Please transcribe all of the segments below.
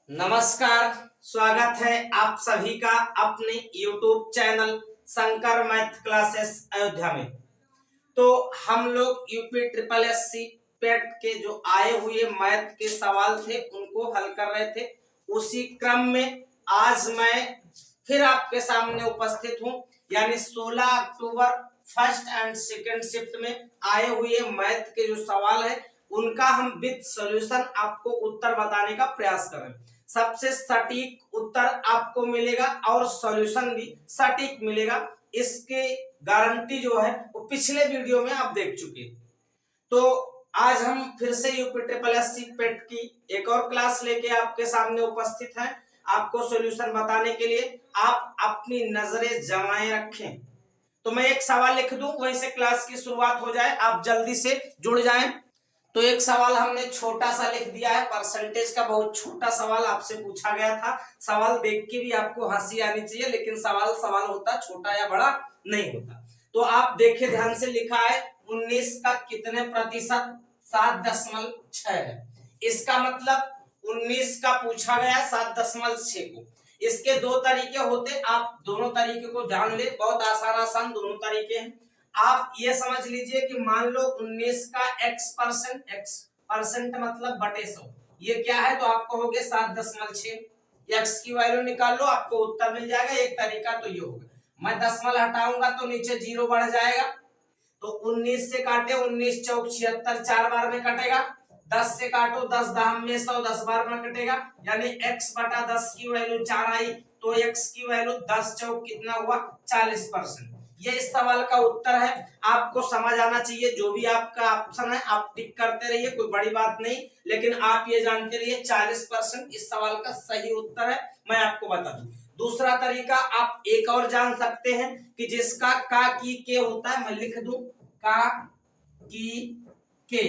नमस्कार। स्वागत है आप सभी का अपने YouTube channel Shankar math classes Ayodhya में। तो हम लोग यूपी ट्रिपल एससी पेट के जो आए हुए मैथ के सवाल थे उनको हल कर रहे थे। उसी क्रम में आज मैं फिर आपके सामने उपस्थित हूं, यानी 16 October first and second shift में आए हुए मैथ के जो सवाल है उनका हम विद सॉल्यूशन आपको उत्तर बताने का प्रयास करें। सबसे सटीक उत्तर आपको मिलेगा और सॉल्यूशन भी सटीक मिलेगा, इसके गारंटी जो है वो पिछले वीडियो में आप देख चुके। तो आज हम फिर से यूपी ट्रिपल एससी पेट की एक और क्लास लेके आपके सामने उपस्थित हैं, आपको सॉल्यूशन बताने के लिए। आप अपनी नजरें जमाए रखें। तो मैं एक सवाल लिख दूं, वहीं से क्लास की शुरुआत हो जाए, आप जल्दी से जुड़ जाएं। तो एक सवाल हमने छोटा सा लिख दिया है, परसेंटेज का बहुत छोटा सवाल आपसे पूछा गया था। सवाल देख के भी आपको हंसी आनी चाहिए, लेकिन सवाल होता छोटा या बड़ा नहीं होता। तो आप देखिए ध्यान से, लिखा है 19 का कितने प्रतिशत 7.6 है। इसका मतलब 19 का पूछा गया 7.6 को। इसके दो तरीके होते, आप दोनों तरीके को जान ले, बहुत आसान दोनों तरीके हैं। आप ये समझ लीजिए कि मान लो 19 का x% मतलब बटे 100, ये क्या है तो आप कहोगे 7.6। x की वैल्यू निकाल लो, आपको उत्तर मिल जाएगा। एक तरीका तो ये होगा, मैं दशमलव हटाऊंगा तो नीचे जीरो बढ़ जाएगा। तो 19 से काटे 19 चौक 76, 4 बार में कटेगा। 10 से काटो 10 दाम में 100, 10 बार में कटेगा। यानी x बटा 10 की वैल्यू 4 आई, तो x की वैल्यू 10 चौक कितना हुआ 40%। ये इस सवाल का उत्तर है। आपको समझ आना चाहिए, जो भी आपका ऑप्शन है आप टिक करते रहिए, कोई बड़ी बात नहीं, लेकिन आप ये जानते रहिए 40% इस सवाल का सही उत्तर है। मैं आपको बता दूं, दूसरा तरीका आप एक और जान सकते हैं कि जिसका का की के होता है, मैं लिख दूं का की के,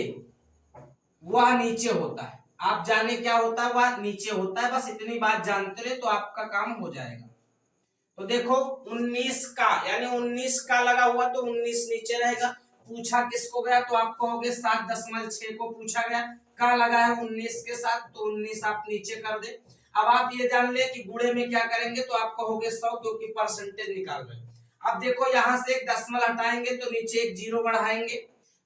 वह नीचे होता है। आप जाने क्या होता है, वह नीचे होता है। बस इतनी बात जानते रहे तो आपका काम हो जाएगा। तो देखो 19 का, यानी 19 का लगा हुआ तो 19 नीचे रहेगा। पूछा किसको गया तो आप कहोगे 7.6 को पूछा गया, का लगा है 19 के साथ, तो 19 आप नीचे कर दे। अब आप ये जान ले कि गुणे में क्या करेंगे, तो आप कहोगे 100, क्योंकि परसेंटेज निकाल रहे हैं। अब देखो यहां से एक दशमलव हटाएंगे तो नीचे एक जीरो बढ़ाएंगे,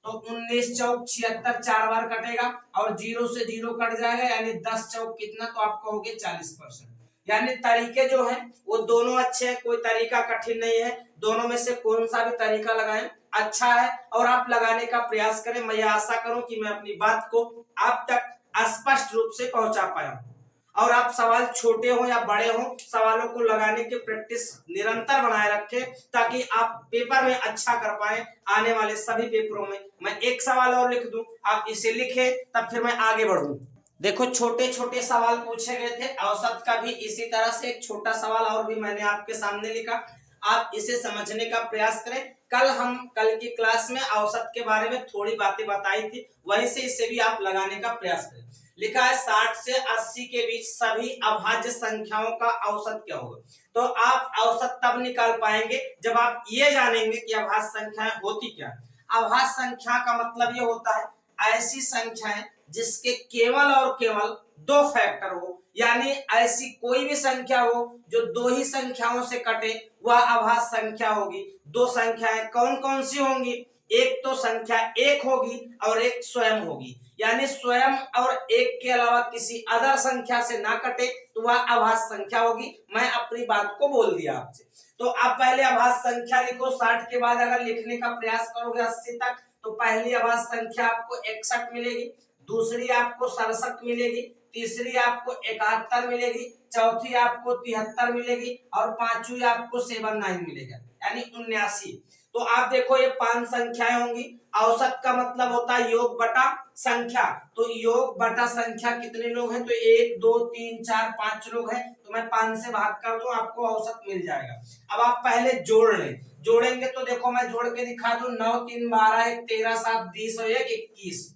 तो 19 चौक 76, 4 बार कटेगा और जीरो से जीरो कट जाएगा, यानी 10 चौक कितना, तो आप कहोगे 40%। यानी तरीके जो हैं वो दोनों अच्छे हैं, कोई तरीका कठिन नहीं है। दोनों में से कौन सा भी तरीका लगाएं अच्छा है, और आप लगाने का प्रयास करें। मैं आशा करूं कि मैं अपनी बात को आप तक स्पष्ट रूप से पहुंचा पाया हूं। और आप सवाल छोटे हो या बड़े हो, सवालों को लगाने की प्रैक्टिस निरंतर बनाए रखें, ताकि आप पेपर में अच्छा कर पाए। आने वाले सभी पेपरों में मैं एक सवाल और लिख दूं, आप इसे लिखें, तब फिर मैं आगे बढ़ूं। देखो छोटे छोटे सवाल पूछे गए थे, औसत का भी इसी तरह से एक छोटा सवाल और भी मैंने आपके सामने लिखा, आप इसे समझने का प्रयास करें। कल की क्लास में औसत के बारे में थोड़ी बातें बताई थी, वहीं से इसे भी आप लगाने का प्रयास करें। लिखा है 60 से 80 के बीच सभी अभाज्य संख्याओं का औसत क्या होगा। तो आप औसत तब निकाल पाएंगे जब आप ये जानेंगे कि अभाज्य संख्याएं होती क्या। अभाज्य संख्या का मतलब ये होता है ऐसी संख्याएं जिसके केवल और केवल दो फैक्टर हो, यानी ऐसी कोई भी संख्या हो जो दो ही संख्याओं से कटे, वह अभाज्य संख्या होगी। दो संख्याएं कौन कौन सी होंगी, एक तो संख्या एक होगी और एक स्वयं होगी, यानी स्वयं और एक के अलावा किसी अदर संख्या से ना कटे तो वह अभाज्य संख्या होगी। मैं अपनी बात को बोल दिया आपसे। तो आप पहले अभाज्य संख्या लिखो, 60 के बाद अगर लिखने का प्रयास करोगे 80 तक, तो पहली अभाज्य संख्या आपको 61 मिलेगी, दूसरी आपको 67 मिलेगी, तीसरी आपको 71 मिलेगी, चौथी आपको 73 मिलेगी और पांचवी आपको 79 मिलेगा, यानी 79। तो आप देखो ये 5 संख्याएं होंगी। औसत का मतलब होता है योग बटा संख्या, तो योग बटा संख्या कितने लोग हैं, तो 1 2 3 4 5 लोग हैं, तो मैं 5 से भाग कर दूं, आपको औसत मिल जाएगा। अब आप पहले जोड़ लें, जोड़ेंगे तो देखो मैं जोड़ के दिखा दूं, 9 3 12 1 13 7 20 और 1 21,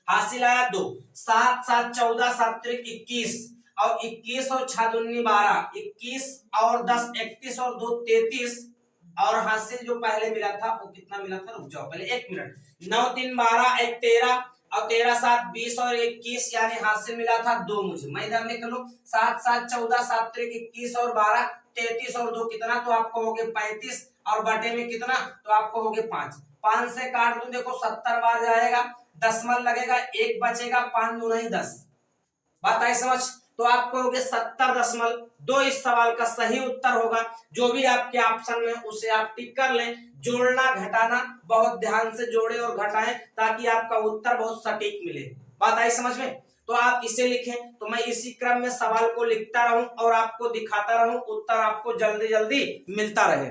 हासिल आया 2, 7 7 14 7 3 21 और 21 और 6 दूनी 12, 21 और 10 31 और 2 33, और हासिल जो पहले मिला था वो कितना मिला था, रुक जाओ पहले 1 मिनट, 9 3 12 1 13 और 13 7 20 और 21 यानी हासिल मिला था 2 मुझे। मैं इधर लिख लूं 7 7 14 7 3 21 और 12 33 और 2 कितना, तो आपको हो गए 35 और बटे में कितना, तो आपको हो गए 5। 5 से काट दूं देखो 70 बार जाएगा, दशमलव लगेगा, एक बचेगा, 5 दूना 10। बात आई समझ। तो आपको हो गए 70.2। इस सवाल का सही उत्तर होगा। जो भी आपके ऑप्शन में उसे आप टिक कर लें। जोड़ना घटाना बहुत ध्यान से जोड़े और घटाएं ताकि आपका उत्तर बहुत सटीक मिले। बात आई समझ में। तो आप इसे लिखें, तो मैं इसी क्रम में सवाल को लिखता रहूं और आपको दिखाता रहूं, उत्तर आपको जल्दी जल्दी मिलता रहे।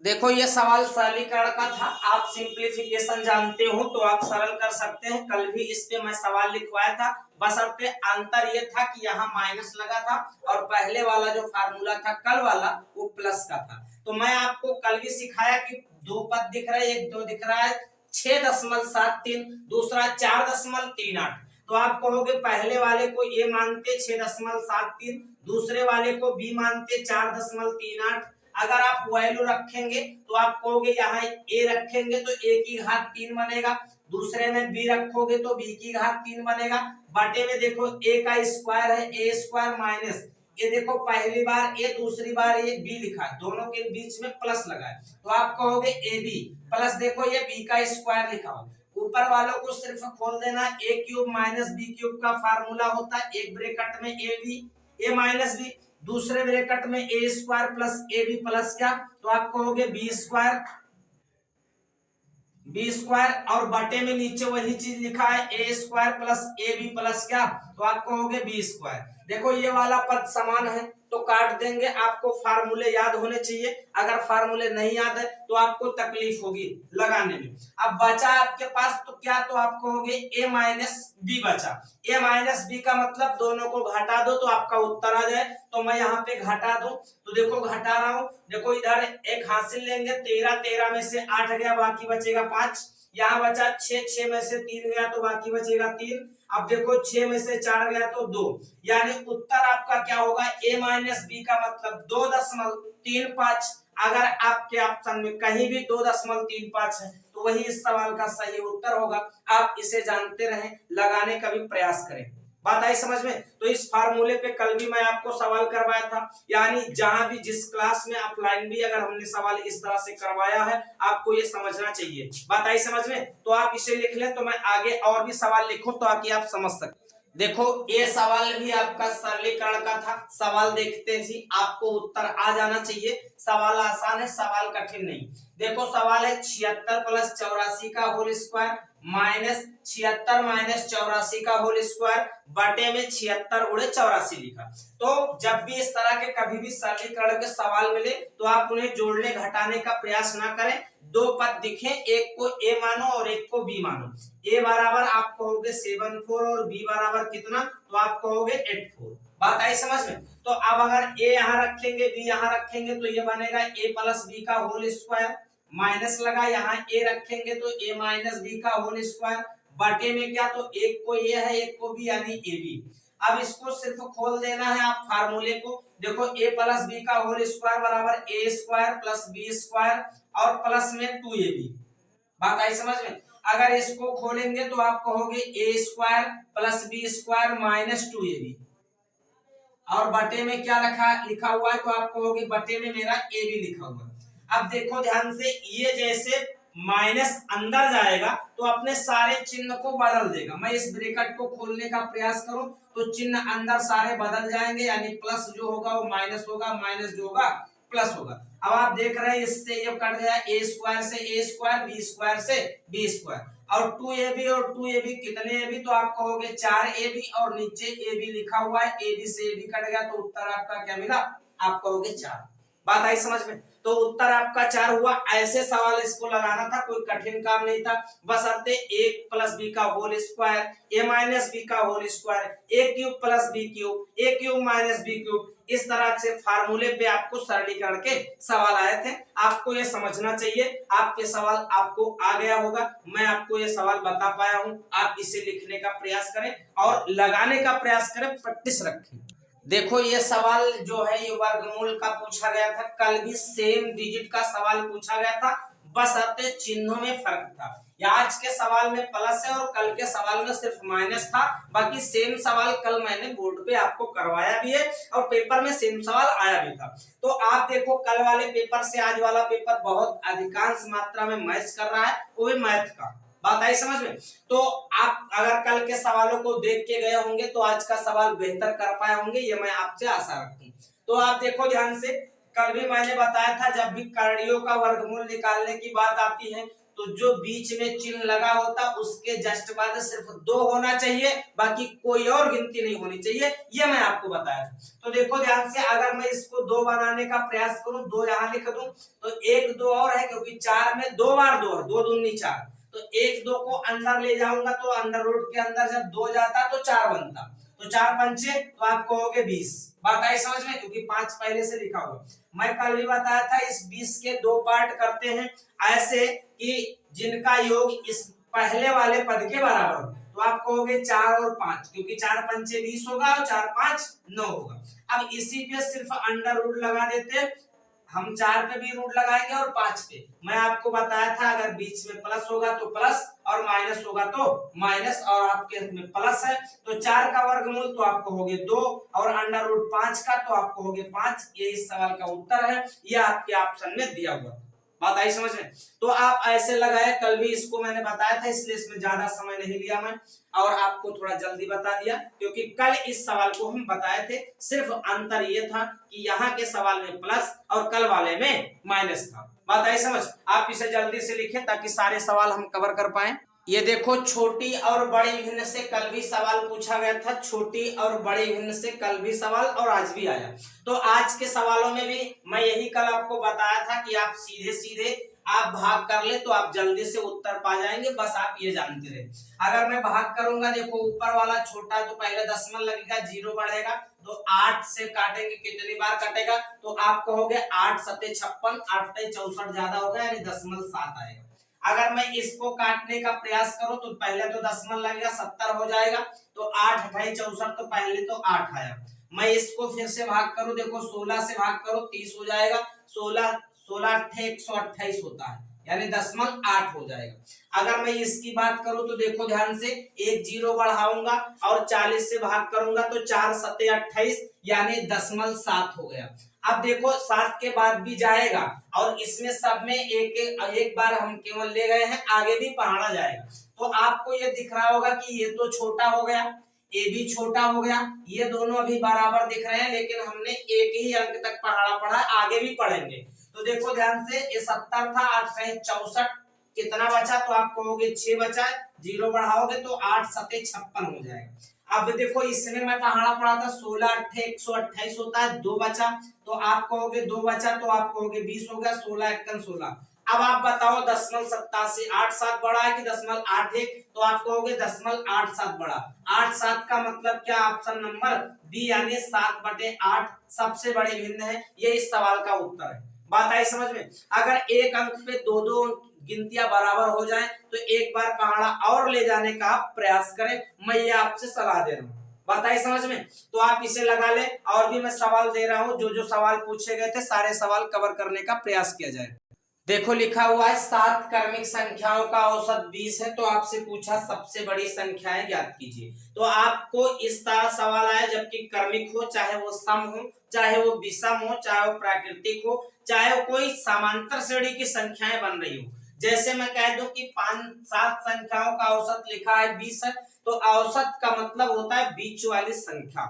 देखो ये सवाल सरलीकरण का था। आप सिंप्लीफिकेशन जानते हो तो आप सरल कर सकते हैं। कल भी इस पे मैं सवाल लिखवाया था, बशर्ते अंतर ये था कि यहाँ माइनस लगा था और पहले वाला जो फार्मूला था कल वाला वो प्लस का था। तो मैं आपको कल भी सिखाया कि दो पद दिख रहे हैं, एक दो दिख रहा है 6.73, दूसरा 4.38। तो आप कहोगे पहले वाले को ए मानते 6.73, दूसरे वाले को बी मानते 4.38। अगर आप वैल्यू रखेंगे तो आप कहोगे यहाँ ए रखेंगे तो ए की घात 3 बनेगा, दूसरे में बी रखोगे तो बी की घात 3 बनेगा, बटे में देखो ए का स्क्वायर है, ए स्क्वायर माइनस ये देखो पहली बार ए दूसरी बार ये बी लिखा है, दोनों के बीच में प्लस लगा है तो आप कहोगे ए बी प्लस देखो ये बी का स्क्वायर लिखा हो। ऊपर वालों को सिर्फ खोल देना, A cube minus B cube का फार्मूला होता है, एक ब्रैकेट में A B A minus B, दूसरे ब्रैकेट में A square plus A B plus क्या, तो आप कहोगे बी स्क्वायर और बटे में नीचे वही चीज लिखा है A square plus A B plus क्या, तो आप कहोगे बी स्क्वायर। देखो ये वाला पद समान है तो काट देंगे। आपको फार्मूले याद होने चाहिए, अगर फार्मूले नहीं याद है तो आपको तकलीफ होगी लगाने में। अब बचा आपके पास तो क्या, तो आप कहोगे ए माइनस बी बचा। ए माइनस बी का मतलब दोनों को घटा दो तो आपका उत्तर आ जाए। तो मैं यहाँ पे घटा दूं तो देखो घटा रहा हूं, देखो इधर एक हासिल लेंगे 13, 13 में से 8 गया बाकी बचेगा 5, यहाँ बचा 6, 6 में से 3 गया तो बाकी बचेगा 3। अब देखो 6 में से 4 गया तो 2, यानी उत्तर आपका क्या होगा, ए माइनस बी का मतलब 2.35। अगर आपके ऑप्शन में कहीं भी 2.35 है तो वही इस सवाल का सही उत्तर होगा। आप इसे जानते रहें, लगाने का भी प्रयास करें। बात आई समझ में। तो इस फार्मूले पे कल भी मैं आपको सवाल करवाया था, यानी जहां भी जिस क्लास में ऑफलाइन भी अगर हमने सवाल इस तरह से करवाया है आपको ये समझना चाहिए। बात आई समझ में। तो आप इसे लिख लें तो मैं आगे और भी सवाल लिखूं ताकि आप समझ सकें। देखो ये सवाल भी आपका सरलीकरण का था। सवाल देखते ही आपको उत्तर आ जाना चाहिए। सवाल आसान है, सवाल कठिन नहीं। देखो सवाल है 76 प्लस 84 का होल स्क्वायर माइनस 76 माइनस 84 का होल स्क्वायर बटे में 76 गुणे 84 लिखा। तो जब भी इस तरह के कभी भी सरलीकरण के सवाल मिले तो आप उन्हें जोड़ने घटाने का प्रयास ना करें। दो पद दिखे, एक को ए मानो और एक को बी मानो। ए बराबर आप कहोगे 74 और बी बराबर कितना, तो आप कहोगे 84। बात आई समझ में। तो अब अगर ए यहाँ रखेंगे बी यहाँ रखेंगे तो ये बनेगा ए प्लस बी का होल स्क्वायर, माइनस लगा यहाँ ए रखेंगे तो ए माइनस बी का होल स्क्वायर बटे में क्या, तो एक को ए है एक को बी यानी ए बी। अब इसको सिर्फ खोल देना है आप फार्मूले को। देखो ए प्लस बी का होल स्क्वायर बराबर ए स्क्वायर प्लस बी स्क्वायर और प्लस में 2ab। बात आई समझ में। अगर इसको खोलेंगे तो आप कहोगे A square plus B square minus 2ab और बटे में क्या लिखा हुआ है, तो आप कहोगे बटे में मेरा ए बी लिखा हुआ है। अब देखो ध्यान से, ये जैसे माइनस अंदर जाएगा तो अपने सारे चिन्ह को बदल देगा। मैं इस ब्रैकेट को खोलने का प्रयास करूं तो चिन्ह अंदर सारे बदल जाएंगे, यानी प्लस जो होगा वो माइनस होगा, माइनस जो होगा प्लस होगा। अब आप देख रहे हैं इससे ये कट गया, ए स्क्वायर से ए स्क्वायर, बी स्क्वायर से बी स्क्वायर और 2ab और 2ab कितने ab, तो आप कहोगे 4ab और नीचे ab लिखा हुआ है, ab से ab कट गया तो उत्तर आपका क्या मिला, आप कहोगे 4। बात आई समझ में। तो उत्तर आपका 4 हुआ। ऐसे सवाल इसको लगाना था, कोई कठिन काम नहीं था। बशर्ते a प्लस बी का whole square, a minus B का whole square, a cube plus B cube, a cube minus B cube, इस तरह से फार्मूले पे आपको सरलीकरण के सवाल आए थे। आपको ये समझना चाहिए। आपके सवाल आपको आ गया होगा, मैं आपको ये सवाल बता पाया हूं। आप इसे लिखने का प्रयास करें और लगाने का प्रयास करें, प्रैक्टिस रखें। देखो ये सवाल जो है ये वर्गमूल का पूछा गया था, कल भी सेम डिजिट का सवाल पूछा गया था, बस अपने चिन्हों में फर्क था। या आज के सवाल में प्लस है और कल के सवाल में सिर्फ माइनस था। बाकी सेम सवाल कल मैंने बोर्ड पे आपको करवाया भी है और पेपर में सेम सवाल आया भी था। तो आप देखो कल वाले पेपर से आज वाला पेपर बहुत अधिकांश मात्रा में मैच कर रहा है, वो भी मैथ का। बात आई समझ में? तो आप अगर कल के सवालों को देख के गए होंगे तो आज का सवाल बेहतर कर पाए होंगे, ये मैं आपसे आशा रखता हूं। तो आप देखो ध्यान से, कल भी मैंने बताया था जब भी करणियों का वर्गमूल निकालने की बात आती है तो जो बीच में चिन्ह लगा होता उसके जस्ट बाद सिर्फ 2 होना चाहिए, बाकी कोई और गिनती नहीं होनी चाहिए, ये मैं आपको बताया था। तो देखो ध्यान से, अगर मैं इसको 2 बनाने का प्रयास करूं, 2 यहां लिख दूं तो 1 2 और है, क्योंकि 4 में 2 बार 2 है, 2 दूनी 4, तो 1 2 को अंदर ले जाऊंगा तो अंडर रूट के अंदर जब 2 जाता तो 4 बनता, तो 4 पंचे तो आप कहोगे 20। बात आई समझ में? क्योंकि 5 पहले से लिखा हुआ। मैं कल भी बताया था इस 20 के 2 पार्ट करते हैं ऐसे कि जिनका योग इस पहले वाले पद के बराबर हो, तो आप कहोगे 4 और 5, क्योंकि 4 पंचे 20 होगा और 4 5 9 होगा। अब इसी पे सिर्फ अंडर रूट लगा देते हैं, हम 4 पे भी रूट लगाएंगे और 5 पे। मैं आपको बताया था अगर बीच में प्लस होगा तो प्लस और माइनस होगा तो माइनस, और आपके में प्लस है तो 4 का वर्गमूल तो आप कहोगे 2 और अंडर रूट 5 का तो आप कहोगे 5। ये इस सवाल का उत्तर है, ये आपके ऑप्शन में दिया हुआ है। बात आई समझ में? तो आप ऐसे लगाए, कल भी इसको मैंने बताया था इसलिए इसमें ज्यादा समय नहीं लिया मैं और आपको थोड़ा जल्दी बता दिया, क्योंकि कल इस सवाल को हम बताए थे, सिर्फ अंतर ये था कि यहाँ के सवाल में प्लस और कल वाले में माइनस था। बात आई समझ? आप इसे जल्दी से लिखें ताकि सारे सवाल हम कवर कर पाए। ये देखो, छोटी और बड़ी भिन्न से कल भी सवाल पूछा गया था, छोटी और बड़ी भिन्न से कल भी सवाल और आज भी आया। तो आज के सवालों में भी मैं यही कल आपको बताया था कि आप सीधे सीधे आप भाग कर ले तो आप जल्दी से उत्तर पा जाएंगे, बस आप ये जानते रहे। अगर मैं भाग करूंगा, देखो ऊपर वाला छोटा तो पहले दशमलव लगेगा, 0 बढ़ेगा तो 8 से काटेंगे, कितनी बार कटेगा तो आप कहोगे 8 सत्ते 56, 8 64 ज्यादा होगा यानी 0.7 आएगा। अगर मैं इसको काटने का प्रयास करूं तो पहले तो दशमलव लगेगा, 70 हो जाएगा, तो 8 28 64 तो पहले तो 8 आया। मैं इसको फिर से भाग करूं, देखो 16 से भाग करो 30 हो जाएगा, 16 128 होता है यानी 0.8 हो जाएगा। अगर मैं इसकी बात करूं तो देखो ध्यान से, एक 0 बढ़ाऊंगा और 40 से भाग करूंगा तो 4 सत्ते 28 यानी 0.7 हो गया। अब देखो 7 के बाद भी जाएगा और इसमें सब में एक बार हम केवल ले गए हैं, आगे भी पढ़ाना जाएगा। तो आपको ये दिख रहा होगा कि ये तो छोटा हो गया, ये भी छोटा हो गया, ये दोनों अभी बराबर दिख रहे हैं, लेकिन हमने एक ही अंक तक पढ़ा, आगे भी पढ़ेंगे। तो देखो ध्यान से, ये 70 था, 8 64 कितना बचा तो आप कहोगे 6 बचा, 0 बढ़ाओगे तो 8 सत्ते 56 हो जाएगा। अब देखो इसमें मैं पढ़ा था 16 8 128 होता है, 2 बचा तो आप कहोगे 2 बचा तो आप कहोगे 20 हो गया, 16 1 16। अब आप बताओ 0.87 8 7 बड़ा है कि 0.81, तो आप कहोगे 0.87 बड़ा। 8 7 का मतलब क्या? ऑप्शन नंबर बी यानी 7/8 सबसे बड़ी भिन्न है, ये इस सवाल का उत्तर है। बात आई समझ में? अगर एक अंक पे 2-2 गिनतियां बराबर हो जाएं तो एक बार पहाड़ा और ले जाने का आप प्रयास करें, मैं ये आपसे सलाह दे रहा हूं। बात आई समझ में? तो आप इसे लगा ले, और भी मैं सवाल दे रहा हूं, जो जो सवाल पूछे गए थे सारे सवाल कवर करने का प्रयास किया जाए। देखो लिखा हुआ है 7 क्रमिक संख्याओं का औसत 20 है, तो आपसे पूछा सबसे बड़ी संख्याएं ज्ञात कीजिए। तो आपको इस तरह सवाल आया, जबकि क्रमिक हो, चाहे वो सम हो, चाहे वो विषम हो, चाहे वो प्राकृतिक हो, चाहे वो कोई समांतर श्रेणी की संख्याएं बन रही हो। जैसे मैं कह दूं कि 5-7 संख्याओं का औसत लिखा है 20 है, तो औसत का मतलब होता है बीच वाली संख्या।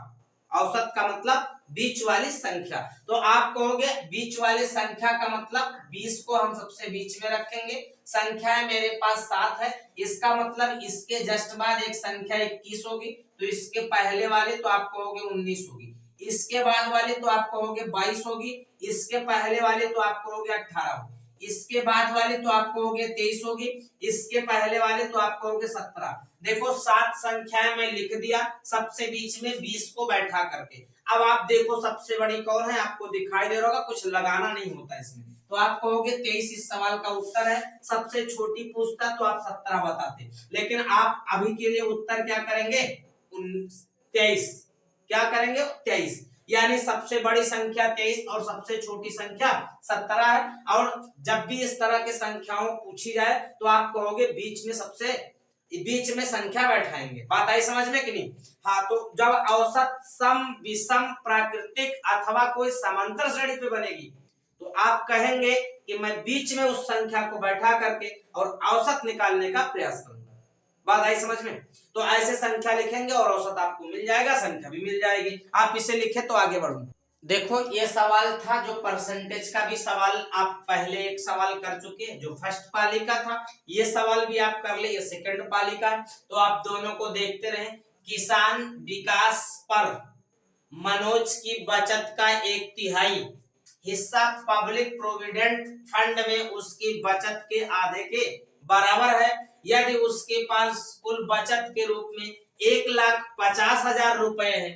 औसत का मतलब बीच वाली संख्या। तो आप कहोगे बीच वाली संख्या का मतलब 20 को हम सबसे बीच में रखेंगे, संख्या मेरे पास 7 है, इसका मतलब इसके जस्ट बाद एक संख्या 21 होगी, तो इसके पहले वाले तो आप कहोगे 19 होगी, इसके बाद वाले तो आप कहोगे 22 होगी, इसके पहले वाले तो आप कहोगे 18 होगी, इसके बाद वाले तो आप कहोगे 23 होगी, इसके पहले वाले तो आप कहोगे 17। देखो 7 संख्याएं मैं लिख दिया, सबसे बीच में 20 को बैठा करके। अब आप देखो सबसे बड़ी कौन है, आपको दिखाई दे रहा होगा, कुछ लगाना नहीं होता इसमें, तो आप कहोगे 23 इस सवाल का उत्तर है। सबसे छोटी पूछता तो आप 17 बताते, लेकिन आप अभी के लिए उत्तर क्या करेंगे? 23। क्या करेंगे? 23। यानी सबसे बड़ी संख्या 23 और सबसे छोटी संख्या 17 है। और जब भी इस तरह की संख्याओं पूछी जाए तो आप कहोगे बीच में संख्या बैठाएंगे। बात आई समझ में कि नहीं? हाँ, तो जब औसत, सम, विषम, प्राकृतिक अथवा कोई समांतर श्रेणी पे बनेगी तो आप कहेंगे कि मैं बीच में उस संख्या को बैठा करके और औसत निकालने का प्रयास करूंगा। बात आई समझ में? तो ऐसे संख्या लिखेंगे और औसत आपको मिल जाएगा, संख्या भी मिल जाएगी। आप इसे लिखे तो आगे बढ़ो। देखो, ये सवाल था जो परसेंटेज का भी सवाल आप पहले एक सवाल कर चुके हैं जो फर्स्ट पाली का था। ये सवाल भी आप कर ले, ये सेकंड पाली का। तो आप दोनों को देखते रहें। किसान विकास पर मनोज की बचत का 1/3 हिस्सा पब्लिक प्रोविडेंट फंड में उसकी बचत के आधे के बराबर है। यदि उसके पास कुल बचत के रूप में 1,50,000 रुपए है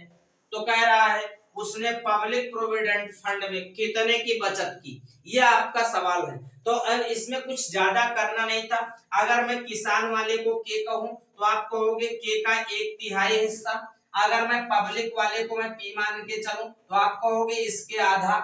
तो कह रहा है उसने पब्लिक प्रोविडेंट फंड में कितने की बचत की। यह आपका सवाल है। तो इसमें कुछ ज्यादा करना नहीं था। अगर मैं किसान वाले को के कहूं तो आप कहोगे के का 1/3 हिस्सा। अगर मैं पब्लिक वाले को मैं पी मान के चलूं तो आप कहोगे इसके आधा,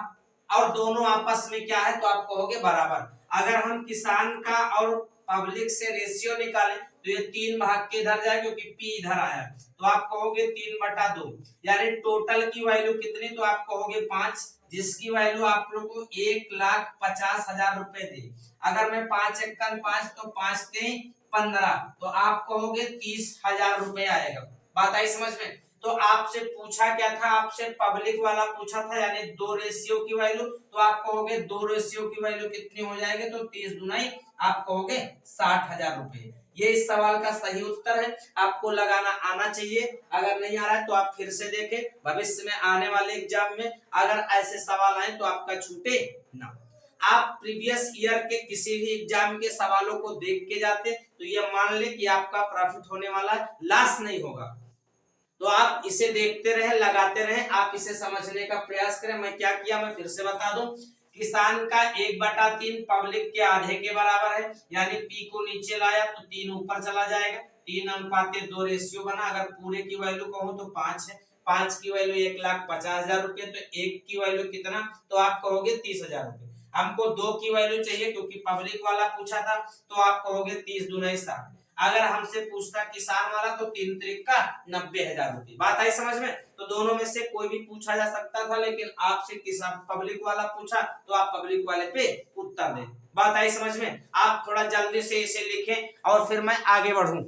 और दोनों आपस में क्या है तो आप कहोगे बराबर। अगर हम किसान का और पब्लिक से रेशियो निकालें तो ये 3 भाग के इधर जाए क्योंकि पी इधर आया, तो आप कहोगे 3/2। यानी टोटल की वैल्यू कितनी, तो आप कहोगे 5, जिसकी वैल्यू आप लोग को 1,50,000 रुपए दी। अगर मैं 5 × 5 तो 5 × 15, तो आप कहोगे 30,000 रुपए आएगा। बात आई समझ में? तो आपसे पूछा क्या था, आपसे पब्लिक वाला पूछा था, यानी 2 रेशियो की वैल्यू। तो आप कहोगे 2 रेशियो की वैल्यू कितनी हो जाएगी, तो 30 दूनी आप कहोगे 60,000 रुपए। ये इस सवाल का सही उत्तर है। आपको लगाना आना चाहिए। अगर नहीं आ रहा है तो आप फिर से देखें। भविष्य में आने वाले एग्जाम में अगर ऐसे सवाल आए तो आपका छूटे ना। आप प्रीवियस ईयर के किसी भी एग्जाम के सवालों को देख के जाते तो ये मान ले कि आपका प्रॉफिट होने वाला है, लॉस नहीं होगा। तो आप इसे देखते रहे, लगाते रहे, आप इसे समझने का प्रयास करें। मैं क्या किया मैं फिर से बता दूं। किसान का 1/3 पब्लिक के आधे के बराबर है, यानी पी को नीचे लाया तो 3 ऊपर चला जाएगा। 3:2 रेशियो बना। अगर पूरे की वैल्यू कहूं तो 5 है। 5 की वैल्यू 1,50,000 रुपए, तो 1 की वैल्यू कितना, तो आप कहोगे 30,000 रुपए। हमको 2 की वैल्यू चाहिए क्योंकि पब्लिक वाला पूछा था, तो आप कहोगे 30 दूनी 60। अगर हमसे पूछता किसान वाला तो 3 त्रिक 90,000 रुपए। बात आई समझ में? तो दोनों में से कोई भी पूछा जा सकता था, लेकिन आपसे किसान पब्लिक वाला पूछा तो आप पब्लिक वाले पे उत्तर दें। बात आई समझ में? आप थोड़ा जल्दी से इसे लिखें और फिर मैं आगे बढ़ूं।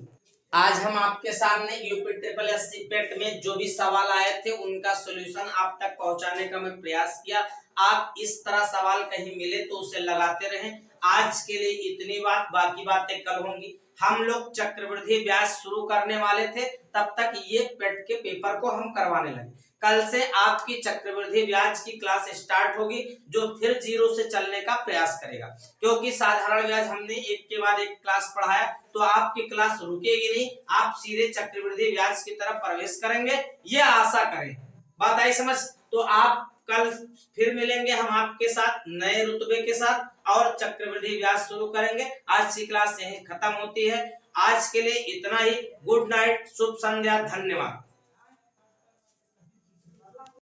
आज हम आपके सामने यूपी SSSC पेट में जो भी सवाल आए थे उनका सॉल्यूशन आप तक पहुंचाने का मैं प्रयास किया। आप इस तरह सवाल कहीं मिले तो उसे लगाते रहें। आज के लिए इतनी बात, बाकी बातें कल होंगी। हम लोग चक्रवृद्धि ब्याज शुरू करने वाले थे, तब तक ये पेट के पेपर को हम करवाने लगे। कल से आपकी चक्रवृद्धि ब्याज की क्लास स्टार्ट होगी, जो फिर 0 से चलने का प्रयास करेगा। क्योंकि साधारण ब्याज हमने एक के बाद एक क्लास पढ़ाया, तो आपकी क्लास रुकेगी नहीं, आप सीधे चक्रवृद्धि ब्याज की तरफ प्रवेश करेंगे, ये आशा करें। बात आई समझ? तो आप कल फिर मिलेंगे हम आपके साथ नए रुतबे के साथ और चक्रवृद्धि ब्याज शुरू करेंगे। आज की क्लास यहीं खत्म होती है। आज के लिए इतना ही। गुड नाइट, शुभ संध्या, धन्यवाद।